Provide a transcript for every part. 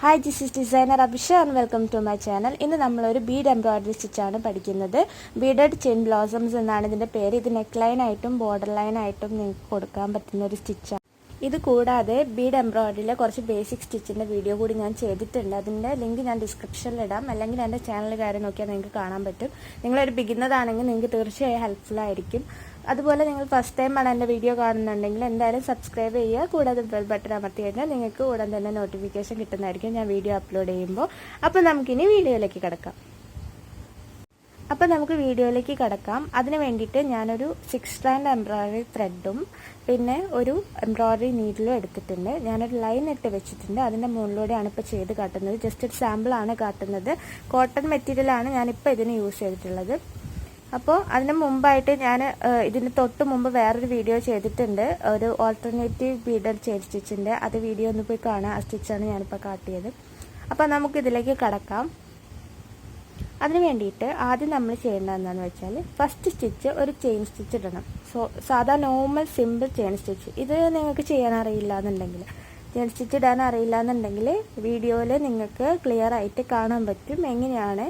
Hi, this is designer Abisha and welcome to my channel. In the നമ്മൾ ഒരു bead embroidery stitch ആണ് പഠിക്കുന്നത്. Beaded chain blossoms എന്നാണ് ഇതിന്റെ പേര്. ഇത് neckline ആയിട്ടും border line ആയിട്ടും നിങ്ങൾക്ക് കൊടുക്കാൻ പറ്റുന്ന ഒരു stitch ആണ്. ഇത് കൂടാതെ bead embroideryയിലെ കുറച്ച് basic stitchന്റെ വീഡിയോ കൂടി ഞാൻ ചെയ്തിട്ടുണ്ട്. അതിന്റെ ലിങ്ക് ഞാൻ ഡിസ്ക്രിപ്ഷനിൽ ഇടാം. അല്ലെങ്കിൽ എൻ്റെ ചാനൽ കയറി നോക്കിയാൽ നിങ്ങൾക്ക് കാണാൻ പറ്റും. നിങ്ങൾ ഒരു beginner ആണെങ്കിൽ നിങ്ങൾക്ക് തീർച്ചയായും ഹെൽപ്ഫുൾ ആയിരിക്കും. അതുപോലെ നിങ്ങൾ ഫസ്റ്റ് ടൈം ആണ് എൻ്റെ വീഡിയോ കാണുന്നുണ്ടെങ്കിൽ എന്തായാലും സബ്സ്ക്രൈബ് ചെയ്യുക. കൂടാതെ ബെൽ ബട്ടൺ അമർത്തി കഴിഞ്ഞാൽ നിങ്ങൾക്ക് ഉടൻ തന്നെ നോട്ടിഫിക്കേഷൻ കിട്ടുന്നതായിരിക്കും ഞാൻ വീഡിയോ അപ്ലോഡ് ചെയ്യുമ്പോൾ. അപ്പോൾ നമുക്കിനി വീഡിയോയിലേക്ക് കിടക്കാം. അതിന് വേണ്ടിയിട്ട് ഞാനൊരു 6 സ്ട്രാൻഡ് എംബ്രോയിഡറി ത്രെഡും പിന്നെ ഒരു എംബ്രോയിഡറി നീഡിലും എടുത്തിട്ടുണ്ട്. ഞാനൊരു ലൈൻ ഇട്ട് വെച്ചിട്ടുണ്ട്. അതിൻ്റെ മുകളിലൂടെയാണ് ഇപ്പോൾ ചെയ്ത് കാട്ടുന്നത്. ജസ്റ്റ് ഒരു സാമ്പിളാണ് കാട്ടുന്നത്. കോട്ടൺ മെറ്റീരിയലാണ് ഞാനിപ്പോൾ ഇതിന് യൂസ് ചെയ്തിട്ടുള്ളത്. അപ്പോൾ അതിന് മുമ്പായിട്ട് ഞാൻ ഇതിന് തൊട്ട് മുമ്പ് വേറൊരു വീഡിയോ ചെയ്തിട്ടുണ്ട്, ഒരു ഓൾട്ടർനേറ്റീവ് ബീഡഡ് ചെയിൻ സ്റ്റിച്ചിൻ്റെ. അത് വീഡിയോ ഒന്ന് പോയി കാണാം. ആ സ്റ്റിച്ചാണ് ഞാനിപ്പോൾ കാട്ടിയത്. അപ്പോൾ നമുക്കിതിലേക്ക് കടക്കാം. അതിന് വേണ്ടിയിട്ട് ആദ്യം നമ്മൾ ചെയ്യേണ്ടത് എന്താണെന്ന് വെച്ചാൽ ഫസ്റ്റ് സ്റ്റിച്ച് ഒരു ചെയിൻ സ്റ്റിച്ച് ഇടണം. സാധാ നോർമൽ സിമ്പിൾ ചെയിൻ സ്റ്റിച്ച്. ഇത് നിങ്ങൾക്ക് ചെയ്യാൻ അറിയില്ല എന്നുണ്ടെങ്കിൽ, ചെയിൻ സ്റ്റിച്ച് ഇടാൻ അറിയില്ല എന്നുണ്ടെങ്കിൽ വീഡിയോയിൽ നിങ്ങൾക്ക് ക്ലിയർ ആയിട്ട് കാണാൻ പറ്റും എങ്ങനെയാണ്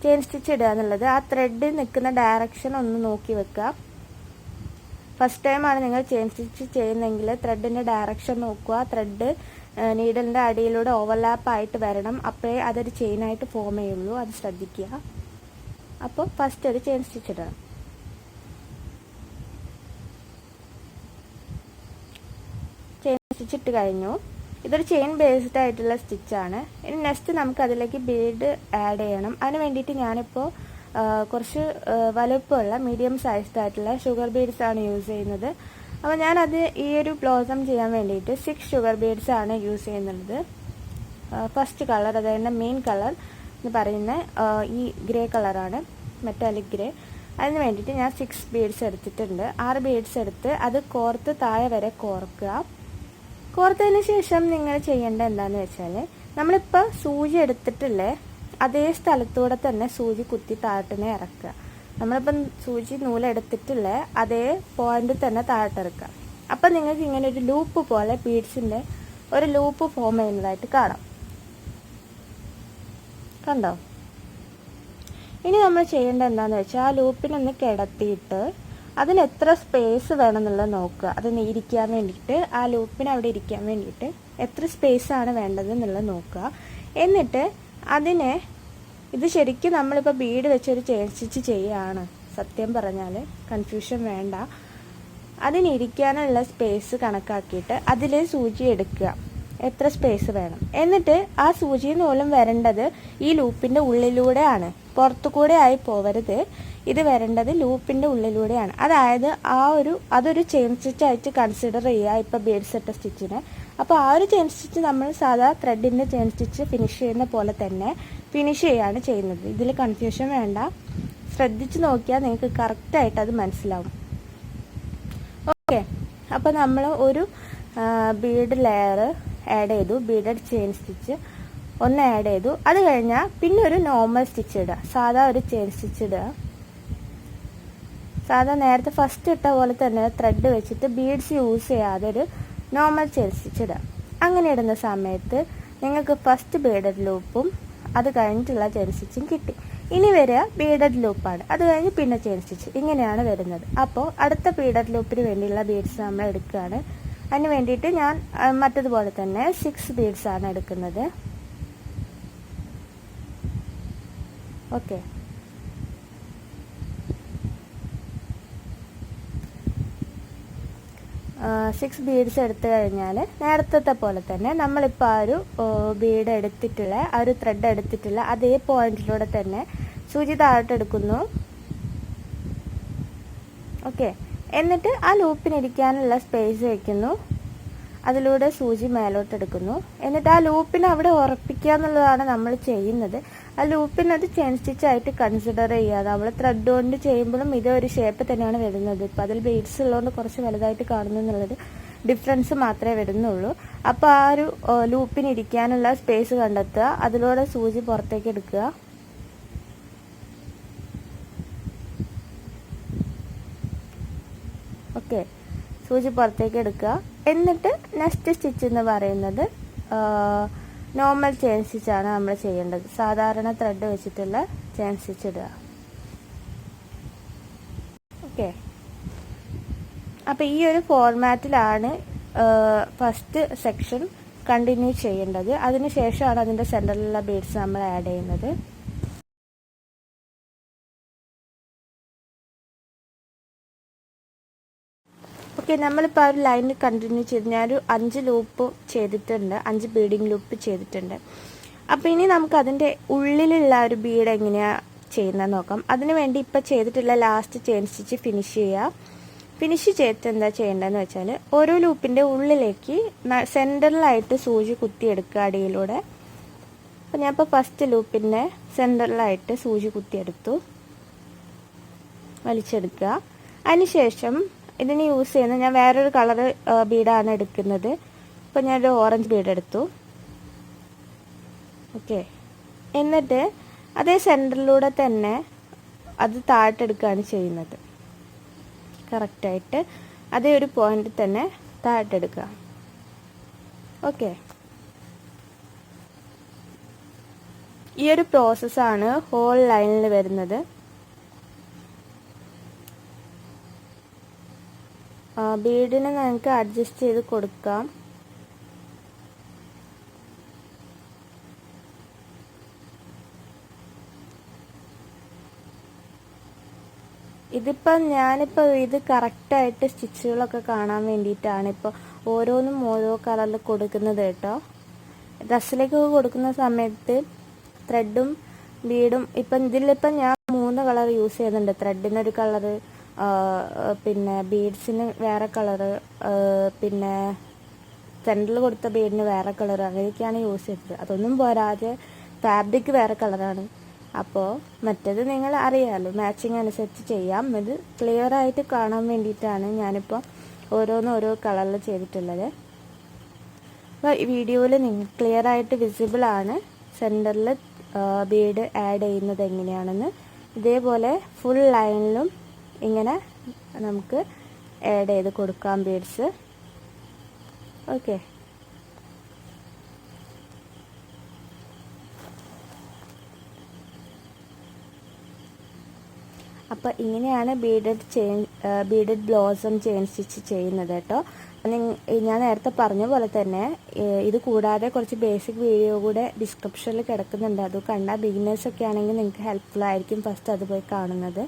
ചെയിൻ സ്റ്റിച്ച് ഇടുക എന്നുള്ളത്. ആ ത്രെഡ് നിൽക്കുന്ന ഡയറക്ഷൻ ഒന്ന് നോക്കി വെക്കുക. ഫസ്റ്റ് ടൈമാണ് നിങ്ങൾ ചെയിൻ സ്റ്റിച്ച് ചെയ്യുന്നെങ്കിൽ ത്രെഡിൻ്റെ ഡയറക്ഷൻ നോക്കുക. ത്രെഡ് നീഡലിൻ്റെ അടിയിലൂടെ ഓവർലാപ്പ് ആയിട്ട് വരണം. അപ്പോഴേ അതൊരു ചെയിനായിട്ട് ഫോം ചെയ്യുള്ളൂ. അത് ശ്രദ്ധിക്കുക. അപ്പോൾ ഫസ്റ്റ് ഒരു ചെയിൻ സ്റ്റിച്ച് ഇടണം. ചെയിൻ സ്റ്റിച്ച് ഇട്ട് കഴിഞ്ഞു. ഇതൊരു ചെയിൻ ബേസ്ഡ് ആയിട്ടുള്ള സ്റ്റിച്ചാണ്. ഇനി നെക്സ്റ്റ് നമുക്ക് അതിലേക്ക് ബീഡ് ആഡ് ചെയ്യണം. അതിന് വേണ്ടിയിട്ട് ഞാനിപ്പോൾ കുറച്ച് വലുപ്പമുള്ള മീഡിയം സൈസ്ഡ് ആയിട്ടുള്ള ഷുഗർ ബീഡ്സ് ആണ് യൂസ് ചെയ്യുന്നത്. അപ്പോൾ ഞാനത് ഈ ഒരു ബ്ലോസം ചെയ്യാൻ വേണ്ടിയിട്ട് 6 ഷുഗർ ബീഡ്സ് ആണ് യൂസ് ചെയ്യുന്നത്. ഫസ്റ്റ് കളർ, അതായത് മെയിൻ കളർ എന്ന് പറയുന്ന ഈ ഗ്രേ കളറാണ്, മെറ്റാലിക് ഗ്രേ. അതിന് വേണ്ടിയിട്ട് ഞാൻ 6 ബീഡ്സ് എടുത്തിട്ടുണ്ട്. 6 ബീഡ്സ് എടുത്ത് അത് കോർത്ത് താഴെ വരെ കോർക്കുക. കോർത്തതിന് ശേഷം നിങ്ങൾ ചെയ്യേണ്ടത് എന്താണെന്ന് വെച്ചാൽ, നമ്മളിപ്പോൾ സൂചി എടുത്തിട്ടില്ലേ അതേ സ്ഥലത്തൂടെ തന്നെ സൂചി കുത്തി താഴട്ടിനെ ഇറക്കുക. നമ്മളിപ്പം സൂചി നൂലെടുത്തിട്ടില്ലേ അതേ പോയിന്റിൽ തന്നെ താഴട്ടിറക്കുക. അപ്പം നിങ്ങൾക്ക് ഇങ്ങനെ ഒരു ലൂപ്പ് പോലെ ബീഡ്സിൻ്റെ ഒരു ലൂപ്പ് ഫോം ചെയ്യുന്നതായിട്ട് കാണാം. കണ്ടോ? ഇനി നമ്മൾ ചെയ്യേണ്ടത് എന്താണെന്ന് വെച്ചാൽ, ആ ലൂപ്പിനൊന്ന് കിടത്തിയിട്ട് അതിന് എത്ര സ്പേസ് വേണമെന്നുള്ളത് നോക്കുക. അതിന് ഇരിക്കാൻ വേണ്ടിയിട്ട്, ആ ലൂപ്പിന് അവിടെ ഇരിക്കാൻ വേണ്ടിയിട്ട് എത്ര സ്പേസാണ് വേണ്ടത് എന്നുള്ളത് നോക്കുക. എന്നിട്ട് അതിനെ, ഇത് ശരിക്കും നമ്മളിപ്പോൾ ബീഡ് വെച്ചൊരു ചെയിൻ സ്റ്റിച്ച് ചെയ്യുകയാണ്, സത്യം പറഞ്ഞാൽ കൺഫ്യൂഷൻ വേണ്ട. അതിനിരിക്കാനുള്ള സ്പേസ് കണക്കാക്കിയിട്ട് അതിൽ സൂചി എടുക്കുക, എത്ര സ്പേസ് വേണം. എന്നിട്ട് ആ സൂചി നൂലും വരേണ്ടത് ഈ ലൂപ്പിൻ്റെ ഉള്ളിലൂടെയാണ്, പുറത്തു കൂടെ ആയി പോവരുത്. ഇത് വരേണ്ടത് ലൂപ്പിൻ്റെ ഉള്ളിലൂടെയാണ്. അതായത് അതൊരു ചെയിൻ സ്റ്റിച്ച് ആയിട്ട് കൺസിഡർ ചെയ്യുക ഇപ്പോൾ ബീഡ്സ് ഇട്ട സ്റ്റിച്ചിന്. അപ്പോൾ ആ ഒരു ചെയിൻ സ്റ്റിച്ച് നമ്മൾ സാധാ ത്രെഡിൻ്റെ ചെയിൻ സ്റ്റിച്ച് ഫിനിഷ് ചെയ്യുന്ന പോലെ തന്നെ ഫിനിഷ് ചെയ്യുകയാണ് ചെയ്യുന്നത്. ഇതിൽ കൺഫ്യൂഷൻ വേണ്ട. ശ്രദ്ധിച്ച് നോക്കിയാൽ നിങ്ങൾക്ക് കറക്റ്റായിട്ട് അത് മനസ്സിലാവും. ഓക്കെ, അപ്പോൾ നമ്മൾ ഒരു ബീഡ് ലെയർ ആഡ് ചെയ്തു, ബീഡഡ് ചെയിൻ സ്റ്റിച്ച് ഒന്ന് ആഡ് ചെയ്തു. അത് കഴിഞ്ഞാൽ പിന്നെ ഒരു നോർമൽ സ്റ്റിച്ച് ഇടുക, സാധാ ഒരു ചെയിൻ സ്റ്റിച്ച് ഇടുക. സാധാ നേരത്തെ ഫസ്റ്റ് ഇട്ട പോലെ തന്നെ ത്രെഡ് വെച്ചിട്ട് ബീഡ്സ് യൂസ് ചെയ്യാതെ ഒരു നോർമൽ ചെയിൻ സ്റ്റിച്ച് ഇടുക. അങ്ങനെ ഇടുന്ന സമയത്ത് നിങ്ങൾക്ക് ഫസ്റ്റ് ബീഡഡ് ലൂപ്പും അത് കഴിഞ്ഞിട്ടുള്ള ചെയിൻ സ്റ്റിച്ചും കിട്ടി. ഇനി വരിക ബീഡഡ് ലൂപ്പാണ്. അത് കഴിഞ്ഞ് പിന്നെ ചെയിൻ സ്റ്റിച്ച്, ഇങ്ങനെയാണ് വരുന്നത്. അപ്പോൾ അടുത്ത ബീഡഡ് ലൂപ്പിന് വേണ്ടിയുള്ള ബീഡ്സ് നമ്മൾ എടുക്കുകയാണ്. അതിന് വേണ്ടിയിട്ട് ഞാൻ മറ്റതുപോലെ തന്നെ 6 ബീഡ്സ് ആണ് എടുക്കുന്നത്. ഓക്കെ, 6 ബീഡ്സ് എടുത്തു കഴിഞ്ഞാൽ നേരത്തെ പോലെ തന്നെ നമ്മളിപ്പോൾ ആ ഒരു ബീഡ് എടുത്തിട്ടുള്ള, ആ ഒരു ത്രെഡ് എടുത്തിട്ടുള്ള അതേ പോയിന്റിലൂടെ തന്നെ സൂചി താഴോട്ടെടുക്കുന്നു. ഓക്കെ, എന്നിട്ട് ആ ലൂപ്പിനിരിക്കാനുള്ള സ്പേസ് വയ്ക്കുന്നു. അതിലൂടെ സൂചി മേലോട്ടെടുക്കുന്നു. എന്നിട്ട് ആ ലൂപ്പിനെ അവിടെ ഉറപ്പിക്കുക എന്നുള്ളതാണ് നമ്മൾ ചെയ്യുന്നത്. ആ ലൂപ്പിനത് ചെയിൻ സ്റ്റിച്ച് ആയിട്ട് കൺസിഡർ ചെയ്യാതെ നമ്മൾ ത്രെഡ് കൊണ്ട് ചെയ്യുമ്പോഴും ഇതൊരു ഷേപ്പ് തന്നെയാണ് വരുന്നത്. ഇപ്പം അതിൽ ബീഡ്സ് ഉള്ളതുകൊണ്ട് കുറച്ച് വലുതായിട്ട് കാണുന്നു എന്നുള്ളൊരു ഡിഫറൻസ് മാത്രമേ വരുന്നുള്ളൂ. അപ്പോൾ ആ ഒരു ലൂപ്പിനിരിക്കാനുള്ള സ്പേസ് കണ്ടെത്തുക, അതിലൂടെ സൂചി പുറത്തേക്ക് എടുക്കുക. ഓക്കെ, സൂചി പുറത്തേക്ക് എടുക്കുക. എന്നിട്ട് നെക്സ്റ്റ് സ്റ്റിച്ച് എന്ന് പറയുന്നത് നോർമൽ ചെയിൻ സ്റ്റിച്ചാണ് നമ്മൾ ചെയ്യേണ്ടത്. സാധാരണ ത്രെഡ് വെച്ചിട്ടുള്ള ചെയിൻ സ്റ്റിച്ച് ഇടുക. ഓക്കെ, അപ്പോൾ ഈ ഒരു ഫോർമാറ്റിലാണ് ഫസ്റ്റ് സെക്ഷൻ കണ്ടിന്യൂ ചെയ്യേണ്ടത്. അതിനുശേഷമാണ് അതിൻ്റെ സെൻറ്ററിലുള്ള ബീഡ്സ് നമ്മൾ ആഡ് ചെയ്യുന്നത്. ഓക്കെ, നമ്മളിപ്പോൾ ആ ഒരു ലൈനിൽ കണ്ടിന്യൂ ചെയ്ത് ഞാനൊരു 5 ലൂപ്പ് ചെയ്തിട്ടുണ്ട്, 5 ബീഡിങ് ലൂപ്പ് ചെയ്തിട്ടുണ്ട്. അപ്പോൾ ഇനി നമുക്ക് അതിൻ്റെ ഉള്ളിലുള്ള ഒരു ബീഡ് എങ്ങനെയാണ് ചെയ്യുന്നത് നോക്കാം. അതിന് വേണ്ടി ഇപ്പോൾ ചെയ്തിട്ടുള്ള ലാസ്റ്റ് ചെയിൻ സ്റ്റിച്ച് ഫിനിഷ് ചെയ്യുക. ഫിനിഷ് ചെയ്തിട്ട് എന്താ ചെയ്യേണ്ടതെന്ന് വെച്ചാൽ ഓരോ ലൂപ്പിൻ്റെ ഉള്ളിലേക്ക് സെൻറ്ററിലായിട്ട് സൂചി കുത്തിയെടുക്കുക അടിയിലൂടെ. അപ്പോൾ ഞാൻ ഇപ്പോൾ ഫസ്റ്റ് ലൂപ്പിൻ്റെ സെൻറ്ററിലായിട്ട് സൂചി കുത്തിയെടുത്തു, വലിച്ചെടുക്കുക. അതിനുശേഷം ഇതിന് യൂസ് ചെയ്യുന്ന ഞാൻ വേറൊരു കളർ ബീഡാണ് എടുക്കുന്നത്. ഇപ്പോൾ ഞാനൊരു ഓറഞ്ച് ബീഡ് എടുത്തു. ഓക്കെ, എന്നിട്ട് അതേ സെൻറ്ററിലൂടെ തന്നെ അത് താഴെടുക്കുകയാണ് ചെയ്യുന്നത്. കറക്റ്റായിട്ട് അതേ ഒരു പോയിന്റിൽ തന്നെ താഴെടുക്കുക. ഓക്കെ, ഈ ഒരു പ്രോസസ്സാണ് ഹോൾ ലൈനിൽ വരുന്നത്. ബീഡിനെ നമുക്ക് അഡ്ജസ്റ്റ് ചെയ്ത് കൊടുക്കാം. ഇതിപ്പോൾ ഞാനിപ്പോൾ ഇത് കറക്റ്റായിട്ട് സ്റ്റിച്ചുകളൊക്കെ കാണാൻ വേണ്ടിയിട്ടാണ് ഇപ്പോൾ ഓരോന്നും ഓരോ കളറിൽ കൊടുക്കുന്നത് കേട്ടോ. ഡ്രസ്സിലേക്കൊക്കെ കൊടുക്കുന്ന സമയത്ത് ത്രെഡും ബീഡും ഇപ്പം ഇതിലിപ്പം ഞാൻ 3 കളർ യൂസ് ചെയ്യുന്നുണ്ട്. ത്രെഡിനൊരു കളറ്, പിന്നെ ബീഡ്സിന് വേറെ കളറ്, പിന്നെ സെൻറ്ററിൽ കൊടുത്ത ബീഡിന് വേറെ കളറ്, അങ്ങനെയൊക്കെയാണ് യൂസ് ചെയ്തത്. അതൊന്നും പോരാതെ ഫാബ്രിക് വേറെ കളറാണ്. അപ്പോൾ മറ്റേത് നിങ്ങൾ അറിയാമല്ലോ, മാച്ചിങ് അനുസരിച്ച് ചെയ്യാം. ഇത് ക്ലിയർ ആയിട്ട് കാണാൻ വേണ്ടിയിട്ടാണ് ഞാനിപ്പോൾ ഓരോ കളറിൽ ചെയ്തിട്ടുള്ളത്. അപ്പോൾ ഈ വീഡിയോയിൽ നിങ്ങൾ ക്ലിയർ ആയിട്ട് വിസിബിൾ ആണ് സെൻറ്ററിൽ ബീഡ് ആഡ് ചെയ്യുന്നത് എങ്ങനെയാണെന്ന്. ഇതേപോലെ ഫുൾ ലൈനിലും ഇങ്ങനെ നമുക്ക് ആഡ് ചെയ്ത് കൊടുക്കാം ബീഡ്സ്. ഓക്കെ, അപ്പോൾ ഇങ്ങനെയാണ് ബീഡഡ് ബ്ലോസം ചെയിൻ സ്റ്റിച്ച് ചെയ്യുന്നത് കേട്ടോ. ഞാൻ നേരത്തെ പറഞ്ഞ പോലെ തന്നെ ഇത് കൂടാതെ കുറച്ച് ബേസിക് വീഡിയോ കൂടെ ഡിസ്ക്രിപ്ഷനിൽ കിടക്കുന്നുണ്ട്. അത് കണ്ടാൽ ബിഗിനേഴ്സൊക്കെ ആണെങ്കിൽ നിങ്ങൾക്ക് ഹെൽപ്ഫുൾ ആയിരിക്കും ഫസ്റ്റ് അത് പോയി കാണുന്നത്.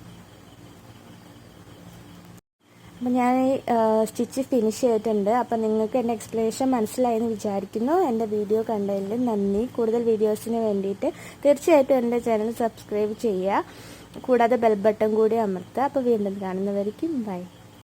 അപ്പോൾ ഞാൻ ഈ സ്റ്റിച്ച് ഫിനിഷ് ചെയ്തിട്ടുണ്ട്. അപ്പോൾ നിങ്ങൾക്ക് എൻ്റെ എക്സ്പ്ലനേഷൻ മനസ്സിലായെന്ന് വിചാരിക്കുന്നു. എൻ്റെ വീഡിയോ കണ്ടതിൽ നന്ദി. കൂടുതൽ വീഡിയോസിന് വേണ്ടിയിട്ട് തീർച്ചയായിട്ടും എൻ്റെ ചാനൽ സബ്സ്ക്രൈബ് ചെയ്യുക. കൂടാതെ ബെൽ ബട്ടൺ കൂടി അമർത്തുക. അപ്പോൾ വീണ്ടും കാണുന്നവരേക്കും ബൈ.